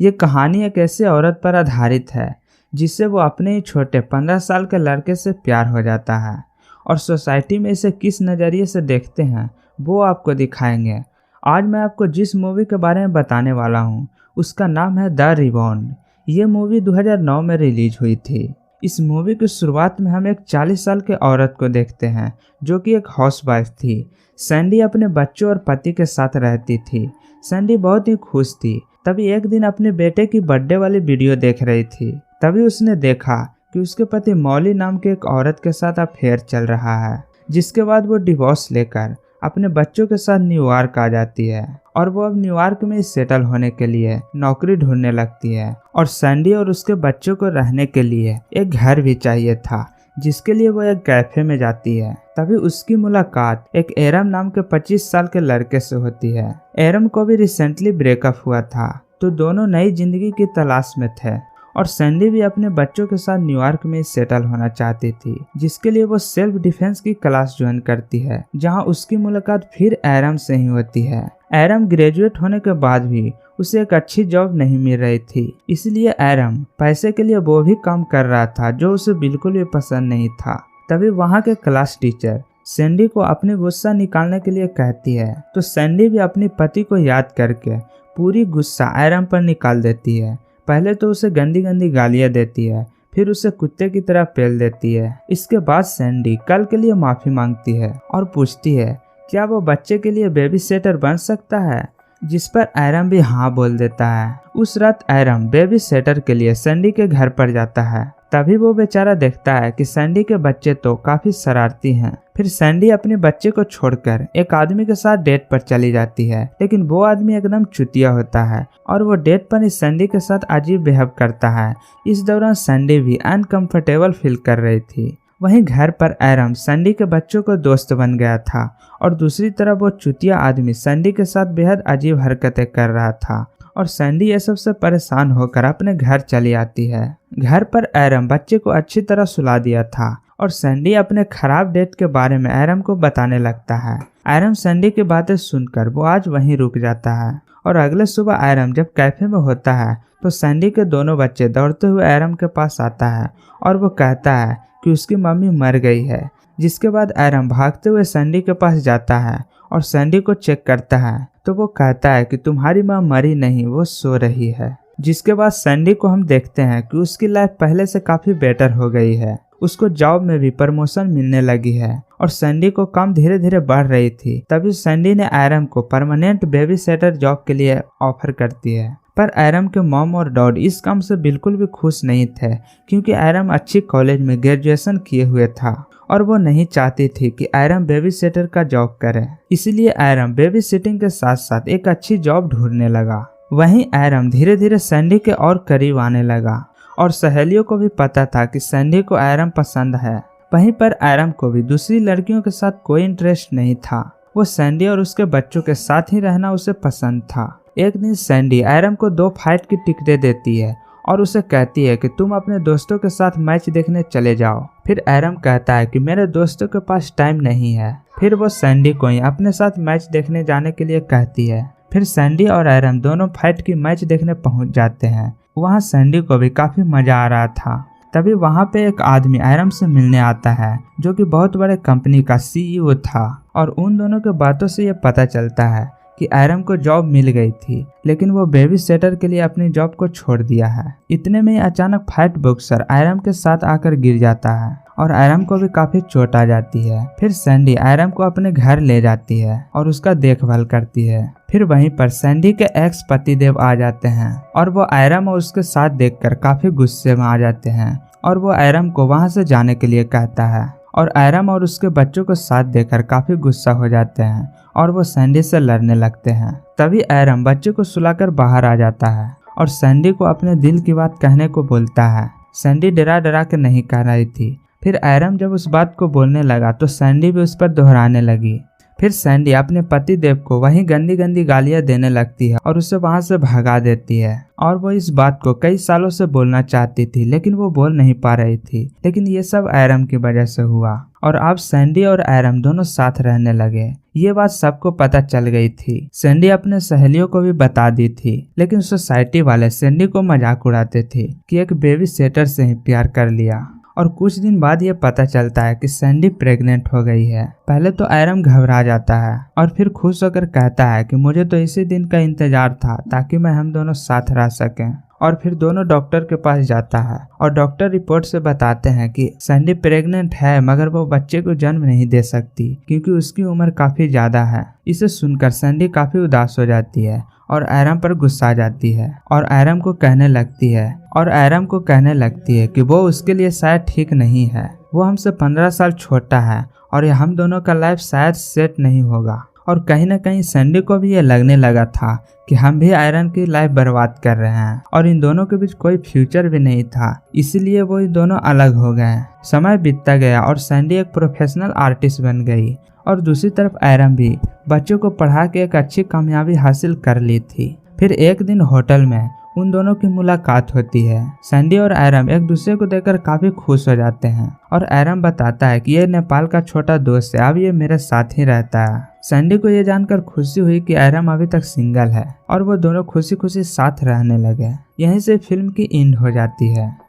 ये कहानी एक ऐसी औरत पर आधारित है जिससे वो अपने ही छोटे 15 साल के लड़के से प्यार हो जाता है और सोसाइटी में इसे किस नज़रिए से देखते हैं वो आपको दिखाएंगे। आज मैं आपको जिस मूवी के बारे में बताने वाला हूँ उसका नाम है द रिबॉर्न। ये मूवी 2009 में रिलीज हुई थी। इस मूवी की शुरुआत में हम एक 40 साल के औरत को देखते हैं जो कि एक हाउसवाइफ थी। सैंडी अपने बच्चों और पति के साथ रहती थी। सैंडी बहुत ही खुश थी। तभी एक दिन अपने बेटे की बर्थडे वाली वीडियो देख रही थी। तभी उसने देखा कि उसके पति मॉली नाम के एक औरत के साथ अफेयर चल रहा है, जिसके बाद वो डिवोर्स लेकर अपने बच्चों के साथ न्यूयॉर्क आ जाती है और वो अब न्यूयॉर्क में सेटल होने के लिए नौकरी ढूंढने लगती है। और सैंडी और उसके बच्चों को रहने के लिए एक घर भी चाहिए था, जिसके लिए वो एक कैफे में जाती है। तभी उसकी मुलाकात एक एरम नाम के 25 साल के लड़के से होती है। एरम को भी रिसेंटली ब्रेकअप हुआ था, तो दोनों नई जिंदगी की तलाश में थे और सैंडी भी अपने बच्चों के साथ न्यूयॉर्क में सेटल होना चाहती थी, जिसके लिए वो सेल्फ डिफेंस की क्लास ज्वाइन करती है, जहां उसकी मुलाकात फिर एरम से ही होती है। एरम ग्रेजुएट होने के बाद भी उसे एक अच्छी जॉब नहीं मिल रही थी, इसलिए एरम पैसे के लिए वो भी काम कर रहा था जो उसे बिल्कुल भी पसंद नहीं था। तभी वहाँ के क्लास टीचर सैंडी को अपनी गुस्सा निकालने के लिए कहती है, तो सैंडी भी अपने पति को याद करके पूरी गुस्सा एरम पर निकाल देती है। पहले तो उसे गंदी गंदी गालियां देती है, फिर उसे कुत्ते की तरह पेल देती है। इसके बाद सैंडी कल के लिए माफी मांगती है और पूछती है क्या वो बच्चे के लिए बेबी सिटर बन सकता है, जिस पर एरम भी हाँ बोल देता है। उस रात एरम बेबी सिटर के लिए सैंडी के घर पर जाता है। तभी वो बेचारा देखता है कि सैंडी के बच्चे तो काफी शरारती हैं। फिर सैंडी अपने बच्चे को छोड़कर एक आदमी के साथ डेट पर चली जाती है, लेकिन वो आदमी एकदम चुतिया होता है और वो डेट पर ही सैंडी के साथ अजीब बिहेव करता है। इस दौरान सैंडी भी अनकंफर्टेबल फील कर रही थी। वहीं घर पर एरम सैंडी के बच्चों को दोस्त बन गया था और दूसरी तरफ वो चुतिया आदमी सैंडी के साथ बेहद अजीब हरकतें कर रहा था और सैंडी ये सबसे परेशान होकर अपने घर चली आती है। घर पर एरम बच्चे को अच्छी तरह सुला दिया था और सैंडी अपने खराब डेट के बारे में एरम को बताने लगता है। एरम सैंडी की बातें सुनकर वो आज वहीं रुक जाता है और अगले सुबह एरम जब कैफे में होता है तो सैंडी के दोनों बच्चे दौड़ते हुए एरम के पास आता है और वो कहता है कि उसकी मम्मी मर गई है। जिसके बाद एरम भागते हुए सैंडी के पास जाता है और सैंडी को चेक करता है, तो वो कहता है कि तुम्हारी माँ मरी नहीं, वो सो रही है। जिसके बाद सैंडी को हम देखते हैं कि उसकी लाइफ पहले से काफी बेटर हो गई है। उसको जॉब में भी प्रमोशन मिलने लगी है और सैंडी को काम धीरे धीरे बढ़ रही थी। तभी सैंडी ने एरम को परमानेंट बेबी सिटर जॉब के लिए ऑफर करती है, पर एरम के मॉम और डैड इस काम से बिल्कुल भी खुश नहीं थे, क्योंकि एरम अच्छी कॉलेज में ग्रेजुएशन किए हुए था और वो नहीं चाहती थी कि एरम बेबी सिटर का जॉब करे। इसलिए एरम बेबी सिटिंग के साथ साथ एक अच्छी जॉब ढूंढने लगा। वहीं एरम धीरे धीरे सैंडी के और करीब आने लगा और सहेलियों को भी पता था कि सैंडी को एरम पसंद है। वहीं पर एरम को भी दूसरी लड़कियों के साथ कोई इंटरेस्ट नहीं था। वो सैंडी और उसके बच्चों के साथ ही रहना उसे पसंद था। एक दिन सैंडी एरम को 2 फाइट की टिकटें देती है और उसे कहती है कि तुम अपने दोस्तों के साथ मैच देखने चले जाओ। फिर एरम कहता है कि मेरे दोस्तों के पास टाइम नहीं है। फिर वो सैंडी को ही अपने साथ मैच देखने जाने के लिए कहती है। फिर सैंडी और एरम दोनों फाइट की मैच देखने पहुंच जाते हैं। वहाँ सैंडी को भी काफी मजा आ रहा था। तभी वहाँ पे एक आदमी एरम से मिलने आता है जो कि बहुत बड़े कंपनी का CEO था और उन दोनों के बातों से ये पता चलता है कि एरम को जॉब मिल गई थी, लेकिन वो बेबी सिटर के लिए अपनी जॉब को छोड़ दिया है। इतने में ही अचानक फाइट बॉक्सर एरम के साथ आकर गिर जाता है और एरम को भी काफी चोट आ जाती है। फिर सैंडी एरम को अपने घर ले जाती है और उसका देखभाल करती है। फिर वहीं पर सैंडी के एक्स पतिदेव आ जाते हैं और वो एरम और उसके साथ देखकर काफी गुस्से में आ जाते हैं और वो एरम को वहां से जाने के लिए कहता है और एरम और उसके बच्चों को साथ देखकर काफी गुस्सा हो जाते हैं और वो सैंडी से लड़ने लगते हैं। तभी एरम बच्चे को सुलाकर बाहर आ जाता है और सैंडी को अपने दिल की बात कहने को बोलता है। सैंडी डरा डरा के नहीं कह रही थी। फिर एरम जब उस बात को बोलने लगा तो सैंडी भी उस पर दोहराने लगी। फिर सैंडी अपने पति देव को वही गंदी गंदी गालियां देने लगती है और उसे वहां से भगा देती है। और वो इस बात को कई सालों से बोलना चाहती थी लेकिन वो बोल नहीं पा रही थी। लेकिन ये सब एरम की वजह से हुआ और अब सैंडी और एरम दोनों साथ रहने लगे। ये बात सबको पता चल गई थी। सैंडी अपने सहेलियों को भी बता दी थी लेकिन सोसाइटी वाले सैंडी को मजाक उड़ाते थे कि एक बेबी सेटर से ही प्यार कर लिया। और कुछ दिन बाद ये पता चलता है कि सैंडी प्रेग्नेंट हो गई है। पहले तो एरम घबरा जाता है और फिर खुश होकर कहता है कि मुझे तो इसी दिन का इंतजार था ताकि मैं हम दोनों साथ रह सकें। और फिर दोनों डॉक्टर के पास जाता है और डॉक्टर रिपोर्ट से बताते हैं कि सैंडी प्रेग्नेंट है मगर वो बच्चे को जन्म नहीं दे सकती क्योंकि उसकी उम्र काफी ज्यादा है। इसे सुनकर सैंडी काफी उदास हो जाती है और एरम पर गुस्सा आ जाती है और एरम को कहने लगती है कि वो उसके लिए शायद ठीक नहीं है। वो हमसे 15 साल छोटा है और हम दोनों का लाइफ शायद सेट नहीं होगा। और कहीं ना कहीं सैंडी को भी ये लगने लगा था कि हम भी आयरन की लाइफ बर्बाद कर रहे हैं और इन दोनों के बीच कोई फ्यूचर भी नहीं था, इसीलिए वो इन दोनों अलग हो गए। समय बीतता गया और सैंडी एक प्रोफेशनल आर्टिस्ट बन गई और दूसरी तरफ एरम भी बच्चों को पढ़ा के एक अच्छी कामयाबी हासिल कर ली थी। फिर एक दिन होटल में उन दोनों की मुलाकात होती है। सैंडी और एरम एक दूसरे को देखकर काफी खुश हो जाते हैं और एरम बताता है कि ये नेपाल का छोटा दोस्त है, अब ये मेरे साथ ही रहता है। सैंडी को ये जानकर खुशी हुई कि एरम अभी तक सिंगल है और वो दोनों खुशी खुशी साथ रहने लगे। यहीं से फिल्म की एंड हो जाती है।